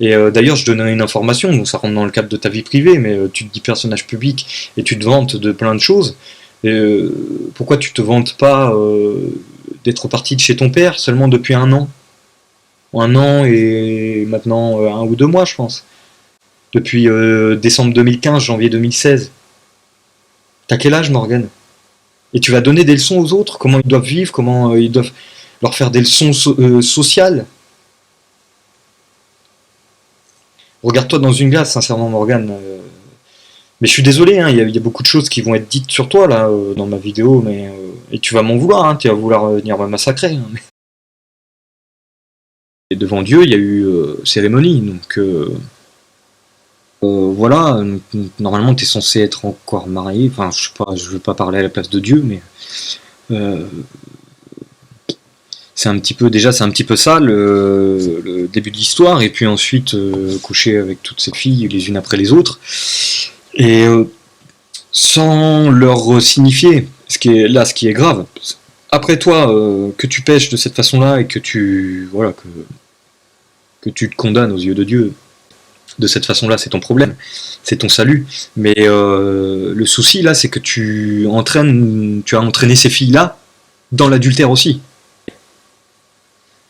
Et d'ailleurs, je donnais une information, donc ça rentre dans le cadre de ta vie privée, mais tu te dis personnage public et tu te vantes de plein de choses. Et, pourquoi tu te vantes pas d'être parti de chez ton père seulement depuis un an? Un an et maintenant 1 ou 2 mois, je pense. Depuis décembre 2015, janvier 2016. T'as quel âge, Morgan? Et tu vas donner des leçons aux autres, comment ils doivent vivre, comment ils doivent leur faire des leçons sociales. Regarde-toi dans une glace, sincèrement, Morgan. Mais je suis désolé, hein, y a beaucoup de choses qui vont être dites sur toi là dans ma vidéo, mais et tu vas m'en vouloir, hein, tu vas vouloir venir me massacrer. Hein. Et devant Dieu, il y a eu cérémonie, donc voilà. Normalement, tu es censé être encore marié. Enfin, je sais pas, je veux pas parler à la place de Dieu, mais euh, c'est un petit peu déjà, c'est un petit peu ça le début de l'histoire, et puis ensuite coucher avec toutes ces filles les unes après les autres. Et sans leur signifier ce qui est là, ce qui est grave. Après toi, que tu pêches de cette façon-là et que tu voilà que tu te condamnes aux yeux de Dieu de cette façon-là, c'est ton problème, c'est ton salut. Mais le souci là, c'est que tu as entraîné ces filles-là dans l'adultère aussi.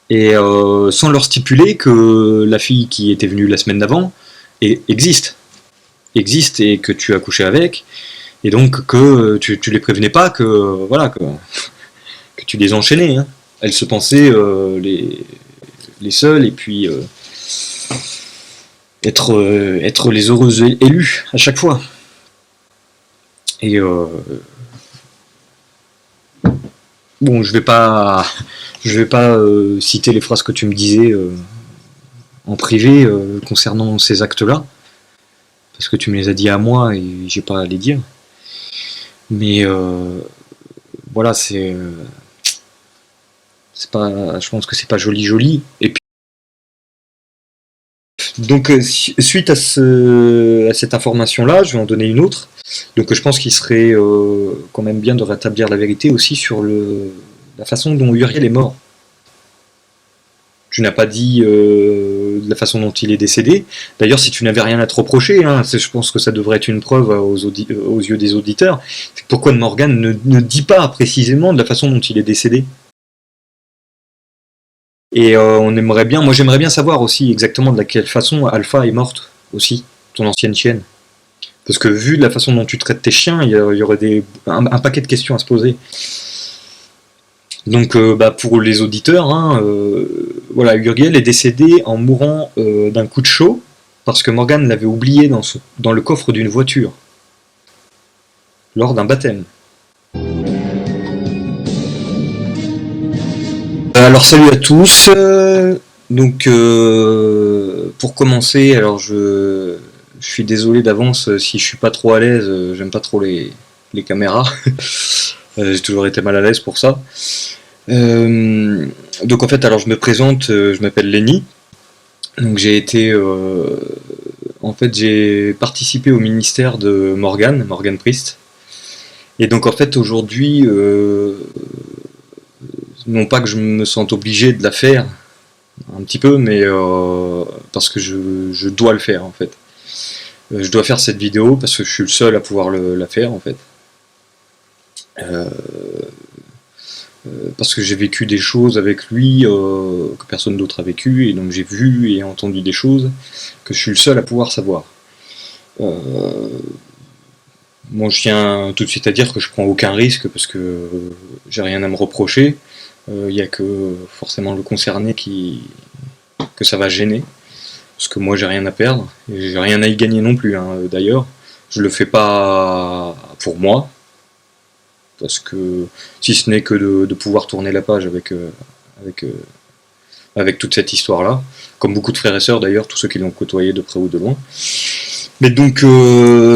Et sans leur stipuler que la fille qui était venue la semaine d'avant existe et que tu as couché avec, et donc que tu les prévenais pas que voilà que tu les enchaînais. Hein. Elles se pensaient les seules, et puis être les heureuses élues à chaque fois. Et bon, je vais pas citer les phrases que tu me disais en privé concernant ces actes-là, parce que tu me les as dit à moi et j'ai pas à les dire. Mais voilà, c'est pas, je pense que c'est pas joli. Et puis, donc suite à cette information-là, je vais en donner une autre. Donc je pense qu'il serait quand même bien de rétablir la vérité aussi sur la façon dont Uriel est mort. Tu n'as pas dit de la façon dont il est décédé. D'ailleurs, si tu n'avais rien à te reprocher, hein, je pense que ça devrait être une preuve aux yeux des auditeurs, c'est pourquoi Morgan ne dit pas précisément de la façon dont il est décédé. Et moi j'aimerais bien savoir aussi exactement de quelle façon Alpha est morte aussi, ton ancienne chienne. Parce que vu de la façon dont tu traites tes chiens, il y aurait un paquet de questions à se poser. Donc pour les auditeurs, hein, voilà, Uriel est décédé en mourant d'un coup de chaud parce que Morgan l'avait oublié dans le coffre d'une voiture lors d'un baptême. Alors salut à tous. Donc pour commencer, alors je suis désolé d'avance si je suis pas trop à l'aise. J'aime pas trop les caméras. J'ai toujours été mal à l'aise pour ça. Donc en fait, alors je me présente, je m'appelle Lenny. Donc j'ai participé au ministère de Morgan Priest. Et donc en fait aujourd'hui, non pas que je me sente obligé de la faire, un petit peu, mais parce que je dois le faire en fait. Je dois faire cette vidéo parce que je suis le seul à pouvoir la faire en fait. Parce que j'ai vécu des choses avec lui que personne d'autre a vécu, et donc j'ai vu et entendu des choses que je suis le seul à pouvoir savoir. Moi je tiens tout de suite à dire que je prends aucun risque parce que j'ai rien à me reprocher. Il n'y a que forcément le concerné que ça va gêner, parce que moi j'ai rien à perdre et j'ai rien à y gagner non plus. Hein. D'ailleurs, je le fais pas pour moi, parce que si ce n'est que de pouvoir tourner la page avec toute cette histoire-là, comme beaucoup de frères et sœurs d'ailleurs, tous ceux qui l'ont côtoyé de près ou de loin. Mais donc,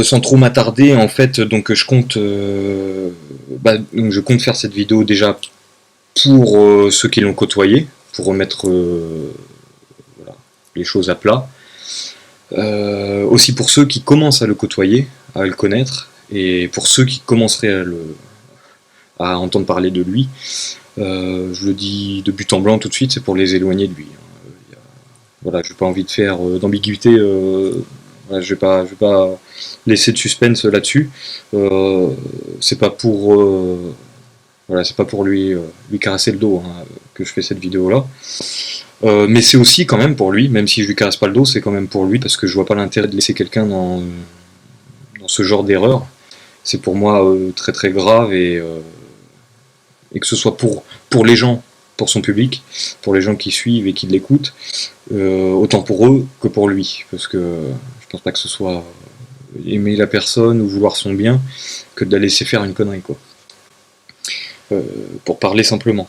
sans trop m'attarder, en fait, donc je compte faire cette vidéo déjà pour ceux qui l'ont côtoyé, pour remettre voilà, les choses à plat. Aussi pour ceux qui commencent à le côtoyer, à le connaître, et pour ceux qui commenceraient à entendre parler de lui. Je le dis de but en blanc tout de suite, c'est pour les éloigner de lui. voilà, j'ai pas envie de faire d'ambiguïté. Voilà, je vais pas laisser de suspense là-dessus. C'est pas pour voilà, c'est pas pour lui caresser le dos hein, que je fais cette vidéo-là. Mais c'est aussi quand même pour lui, même si je lui caresse pas le dos, c'est quand même pour lui parce que je vois pas l'intérêt de laisser quelqu'un dans ce genre d'erreur. C'est pour moi très très grave et que ce soit pour les gens, pour son public, pour les gens qui suivent et qui l'écoutent, autant pour eux que pour lui, parce que je pense pas que ce soit aimer la personne ou vouloir son bien que de la laisser faire une connerie quoi. Pour parler simplement.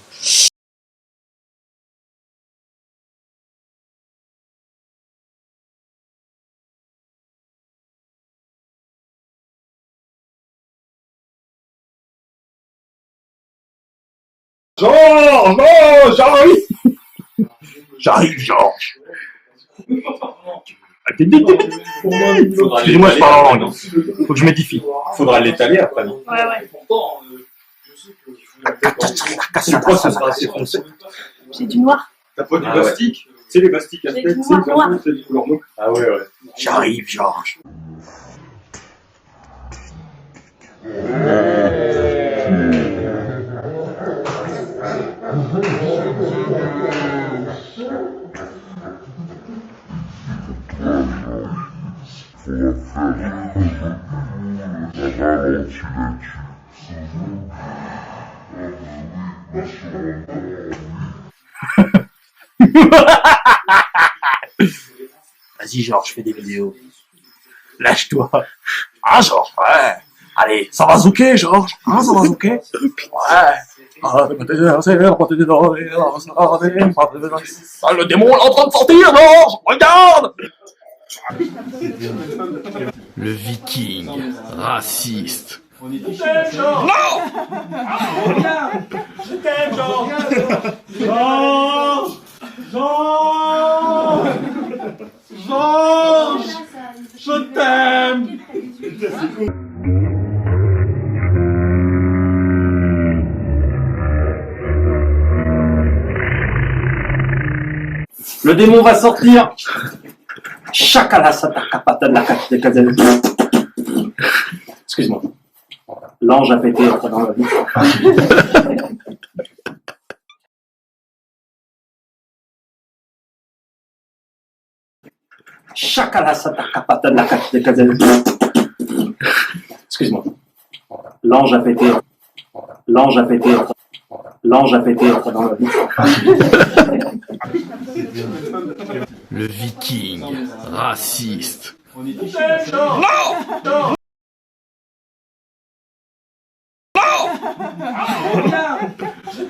Georges, non, j'arrive. J'arrive, Georges. Excusez-moi, je parle en langue. Faut que je m'édifie. Faudra l'étaler après, non? Ouais. C'est quoi, ça sera assez foncé. J'ai du noir. T'as pas du bastique? C'est les bastiques à J'ai tête, du c'est noir. du couleur mauve. Ah ouais. J'arrive, Georges. Vas-y, Georges, fais des vidéos. Lâche-toi. Ah, Georges, ouais. Allez, ça va zouker, Georges. Ah, ça va zouker. Ouais. Ah, le démon est en train de sortir, Georges. Regarde. Le viking raciste. Je t'aime. Le démon va sortir. Excuse-moi. L'ange a pété dans la vie. Excuse-moi. L'ange a pété. L'ange a pété. L'ange a pété dans la vie. Le viking raciste. Je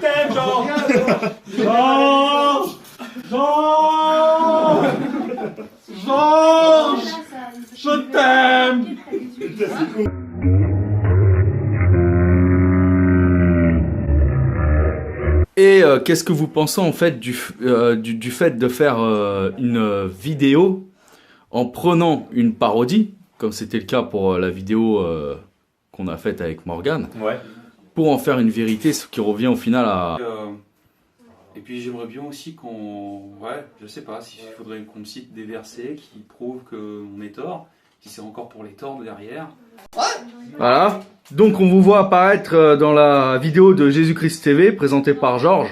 t'aime, Georges. Georges, je t'aime. Et qu'est-ce que vous pensez en fait du fait de faire une vidéo en prenant une parodie, comme c'était le cas pour la vidéo qu'on a faite avec Morgane, Ouais. pour en faire une vérité, ce qui revient au final à... Et puis j'aimerais bien aussi qu'on... Ouais, je sais pas, s'il faudrait qu'on cite des versets qui prouvent qu'on est tort, si c'est encore pour les torts derrière. Voilà. Donc on vous voit apparaître dans la vidéo de Jésus-Christ TV, présentée par Georges.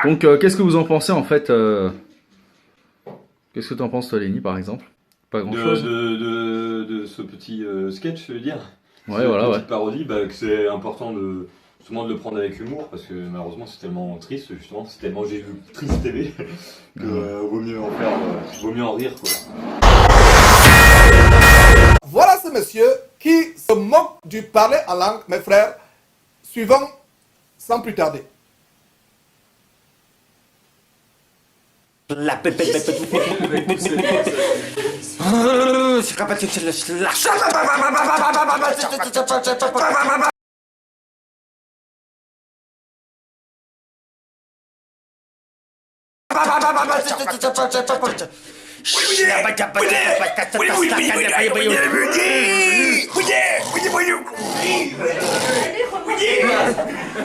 Donc qu'est-ce que vous en pensez en fait Qu'est-ce que tu en penses toi, Lenny, par exemple? Pas grand-chose. De ce petit sketch, je veux dire. Ouais, voilà, ouais. Petite parodie, bah, que c'est important de... Justement de le prendre avec humour parce que malheureusement c'est tellement triste justement, c'est tellement j'ai vu triste TV que vaut mieux en faire, vaut mieux en rire quoi. Voilà ce monsieur qui se moque du parler en langue, mes frères, suivant sans plus tarder. La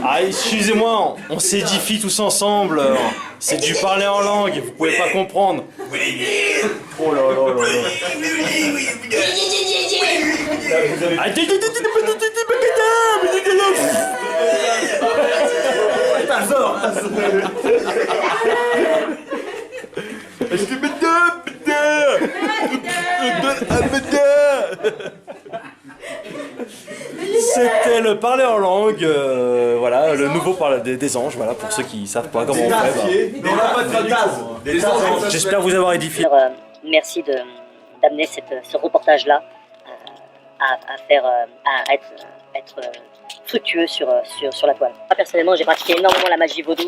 Ah, excusez-moi, on s'édifie tous ensemble. C'est du parler en langue, vous pouvez pas comprendre. Oh là là là là. C'était le parler en langue, voilà, le nouveau des anges, voilà, pour ceux qui savent pas comment on fait. J'espère vous avoir édifié. Merci d'amener ce reportage-là à être fructueux sur la toile. Moi, personnellement, j'ai pratiqué énormément la magie vaudou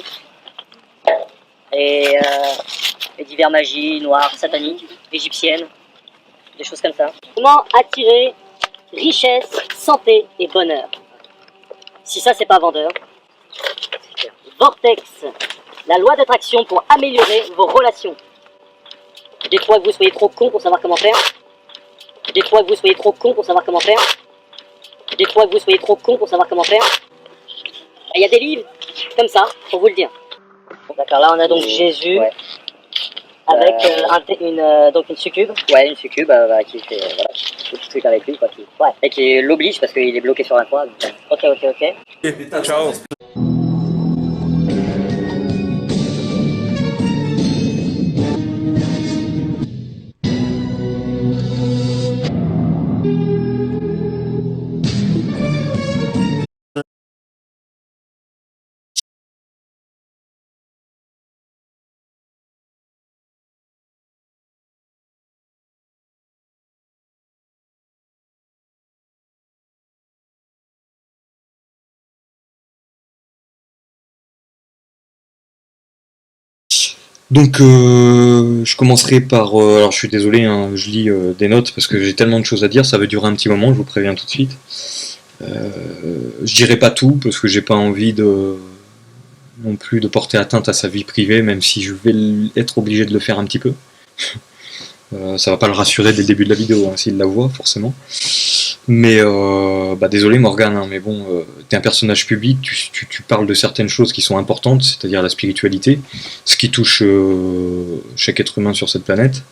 et divers magies noires, sataniques, égyptiennes, des choses comme ça. Comment attirer richesse, santé et bonheur? Si ça, c'est pas vendeur. Vortex, la loi d'attraction pour améliorer vos relations. Des fois que vous soyez trop con pour savoir comment faire. Des fois que vous soyez trop con pour savoir comment faire. Des fois que vous soyez trop con pour savoir comment faire. Il y a des livres comme ça, pour vous le dire. D'accord, là on a donc Jésus avec une succube. Ouais, une succube qui fait tout le truc avec lui, quoi. Et qui l'oblige parce qu'il est bloqué sur la croix. Ok. Ciao. Donc je commencerai par... alors je suis désolé, hein, je lis des notes parce que j'ai tellement de choses à dire, ça va durer un petit moment, je vous préviens tout de suite. Je dirai pas tout parce que j'ai pas envie non plus de porter atteinte à sa vie privée, même si je vais être obligé de le faire un petit peu. Ça va pas le rassurer dès le début de la vidéo, hein, s'il la voit, forcément. Mais désolé Morgane, hein, mais bon, t'es un personnage public, tu parles de certaines choses qui sont importantes, c'est-à-dire la spiritualité, ce qui touche chaque être humain sur cette planète.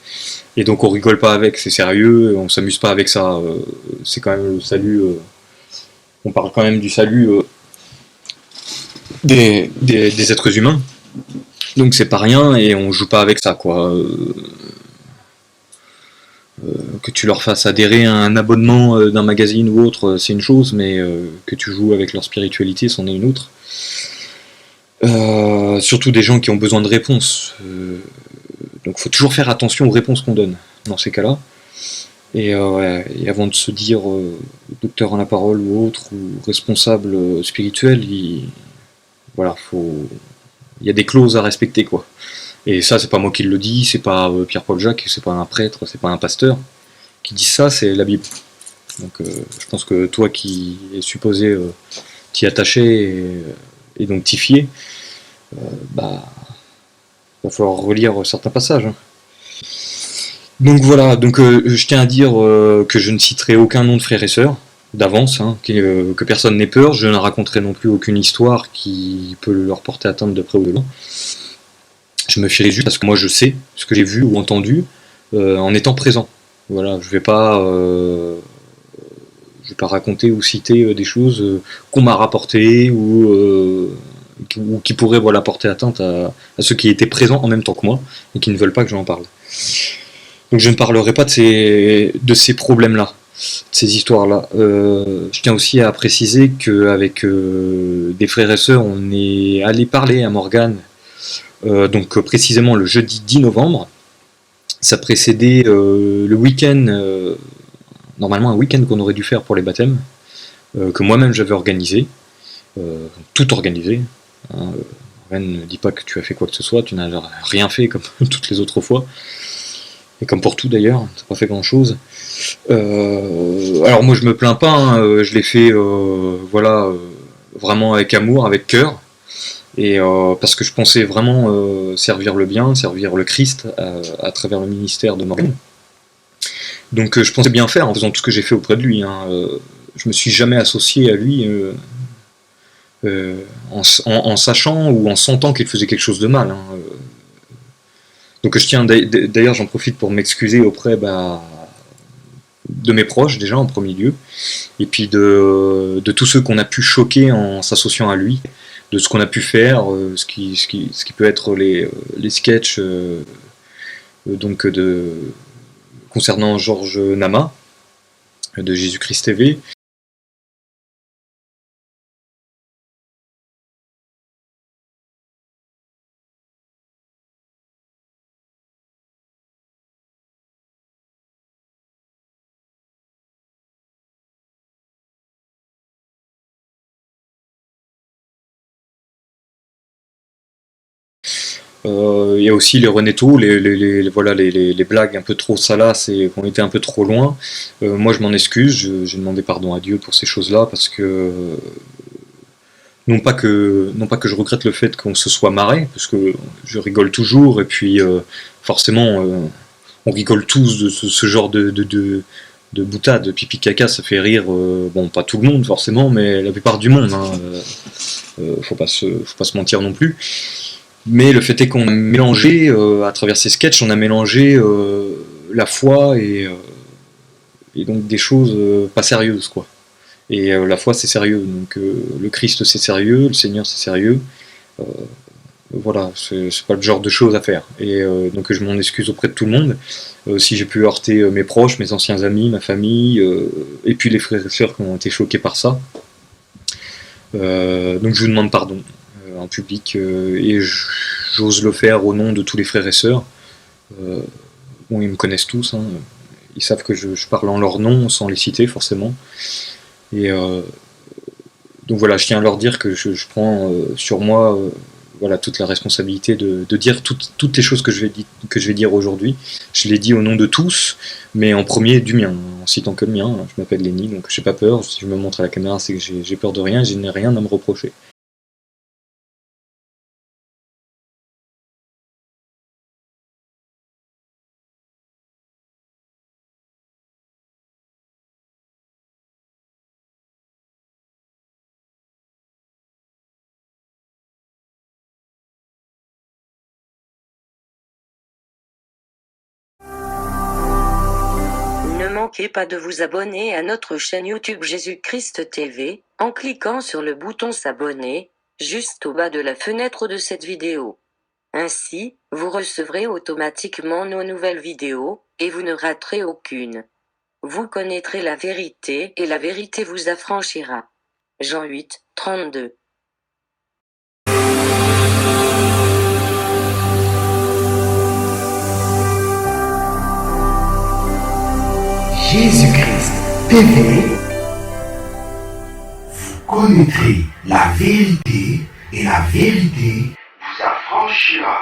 Et donc on rigole pas avec, c'est sérieux, on s'amuse pas avec ça, c'est quand même le salut, on parle quand même du salut des êtres humains. Donc c'est pas rien et on joue pas avec ça, quoi. Que tu leur fasses adhérer à un abonnement d'un magazine ou autre, c'est une chose, mais que tu joues avec leur spiritualité, c'en est une autre. Surtout des gens qui ont besoin de réponses. Donc il faut toujours faire attention aux réponses qu'on donne dans ces cas-là. Et avant de se dire docteur en la parole ou autre, ou responsable spirituel, il y a des clauses à respecter, quoi. Et ça, c'est pas moi qui le dis, c'est pas Pierre-Paul Jacques, c'est pas un prêtre, c'est pas un pasteur qui dit ça, c'est la Bible. Donc je pense que toi qui es supposé t'y attacher et donc t'y fier, va falloir relire certains passages. Hein. Donc voilà, je tiens à dire que je ne citerai aucun nom de frères et sœurs, d'avance, hein, que personne n'ait peur, je ne raconterai non plus aucune histoire qui peut leur porter atteinte de près ou de loin. Je me fierai juste parce que moi je sais ce que j'ai vu ou entendu en étant présent. Voilà, je vais pas raconter ou citer des choses qu'on m'a rapportées ou qui pourraient porter atteinte à ceux qui étaient présents en même temps que moi et qui ne veulent pas que j'en parle. Donc je ne parlerai pas de ces problèmes-là, de ces histoires-là. Je tiens aussi à préciser qu'avec des frères et sœurs, on est allé parler à Morgane. Donc précisément le jeudi 10 novembre, ça précédait le week-end, normalement un week-end qu'on aurait dû faire pour les baptêmes, que moi-même j'avais organisé, tout organisé. Hein, ne dis pas que tu as fait quoi que ce soit, tu n'as rien fait comme toutes les autres fois, et comme pour tout d'ailleurs, tu n'as pas fait grand-chose. Alors moi je me plains pas, hein, je l'ai fait vraiment avec amour, avec cœur. Et parce que je pensais vraiment servir le bien, servir le Christ à travers le ministère de Morgane. Donc je pensais bien faire en faisant tout ce que j'ai fait auprès de lui. Hein. Je me suis jamais associé à lui en sachant ou en sentant qu'il faisait quelque chose de mal. Hein. Donc je tiens d'ailleurs, j'en profite pour m'excuser auprès de mes proches déjà en premier lieu, et puis de tous ceux qu'on a pu choquer en s'associant à lui, de ce qu'on a pu faire, ce qui peut être les sketchs donc concernant Georges Nama de Jésus-Christ TV. Il y a aussi les Renéto, voilà, les blagues un peu trop salaces et qui ont été un peu trop loin. Moi je m'en excuse, j'ai demandé pardon à Dieu pour ces choses-là, parce que non pas que je regrette le fait qu'on se soit marré, parce que je rigole toujours, et puis forcément on rigole tous de ce genre de boutade, pipi caca, ça fait rire, bon pas tout le monde forcément, mais la plupart du monde, hein, faut pas se mentir non plus. Mais le fait est qu'on a mélangé, à travers ces sketchs, on a mélangé la foi et donc des choses pas sérieuses, quoi. Et la foi c'est sérieux, donc le Christ c'est sérieux, le Seigneur c'est sérieux. Voilà, c'est pas le genre de choses à faire. Et donc je m'en excuse auprès de tout le monde, si j'ai pu heurter mes proches, mes anciens amis, ma famille, et puis les frères et sœurs qui ont été choqués par ça. Donc je vous demande pardon en public, et j'ose le faire au nom de tous les frères et sœurs. Bon, ils me connaissent tous, hein, ils savent que je parle en leur nom sans les citer forcément. Et donc voilà, je tiens à leur dire que je prends sur moi voilà, toute la responsabilité de dire toutes les choses que je vais dire aujourd'hui. Je l'ai dit au nom de tous, mais en premier du mien, en citant que le mien. Je m'appelle Lenny, donc j'ai pas peur. Si je me montre à la caméra, c'est que j'ai peur de rien, je n'ai rien à me reprocher. Ne manquez pas de vous abonner à notre chaîne YouTube Jésus-Christ TV, en cliquant sur le bouton s'abonner, juste au bas de la fenêtre de cette vidéo. Ainsi, vous recevrez automatiquement nos nouvelles vidéos, et vous ne raterez aucune. Vous connaîtrez la vérité, et la vérité vous affranchira. Jean 8, 32. Jésus-Christ TV, vous connaîtrez la vérité et la vérité vous affranchira.